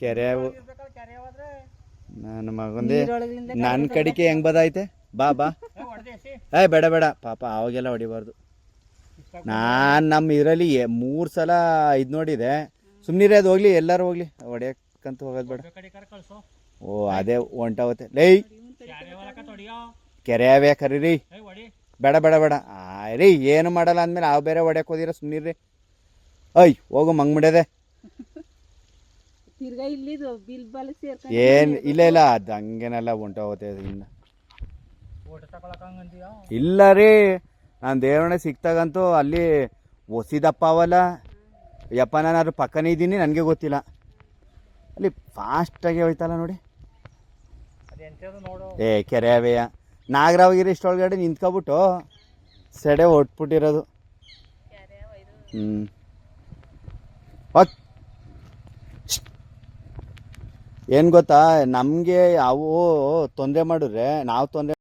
ಕೆರೆ ನನ್ನ ಮಗಂದೇ ನನ್ನ ಕಡಿಕೆ ಹೆಂಗ್ ಬದೈತೆ ಬಾ ಬಾ ಬೇಡ ಬೇಡ ಪಾಪ ಅವಾಗೆಲ್ಲ ಹೊಡಿಬಾರ್ದು. ನಾನು ನಮ್ಮ ಇದರಲ್ಲಿ 3 ಸಲ ಇದು ನೋಡಿದೆ. ಸುಮ್ಮನಿರೇ ಅದು ಹೋಗ್ಲಿ, ಎಲ್ಲರೂ ಹೋಗ್ಲಿ, ಹೊಡಿಯಕ್ಕಂತ ಹೋಗೋದು ಬೇಡ. ಓ ಅದೇ ಹೊಂಟಾವತ್ತೆ ಲೈ ಕೆರೆ ಅವೇ ಕರೀರಿ. ಬೇಡ ಬೇಡ ಬೇಡ ರೀ, ಏನು ಮಾಡಲ್ಲ ಅಂದಮೇಲೆ ಅವು ಬೇರೆ ಹೊಡ್ಯಕ್ಕೆ ಹೋದಿರ, ಸುಮ್ಮನಿರ್ರಿ. ಹೋಗು ಮಂಗ್ಬಿಡದೆ ಏನು ಇಲ್ಲ ಇಲ್ಲ, ಅದು ಹಂಗೇನೆಲ್ಲ ಹೊಂಟೋಗುತ್ತೆ ಇನ್ನು. ಇಲ್ಲ ರೀ, ನಾನು ದೇವರೇ ಸಿಕ್ತಾಗಂತೂ ಅಲ್ಲಿ ಒಸಿದಪ್ಪ ಅವಲ್ಲ ಯಪ್ಪ, ನಾನು ಪಕ್ಕನೇ ಇದ್ದೀನಿ, ನನಗೆ ಗೊತ್ತಿಲ್ಲ. ಅಲ್ಲಿ ಫಾಸ್ಟಾಗಿ ಹೋಯ್ತಲ್ಲ ನೋಡಿ. ಕೆರೆ ಅವೆಯ ನಾಗರಾವಗಿರಿ ಇಷ್ಟೊಳಗಡೆ ನಿಂತ್ಕೊಬಿಟ್ಟು ಸೆಡೆ ಹೊಟ್ಬಿಟ್ಟಿರೋದು. ಏನು ಗೊತ್ತಾ, ನಮಗೆ ಅವು ತೊಂದರೆ ಮಾಡಿದ್ರೆ ನಾವು ತೊಂದರೆ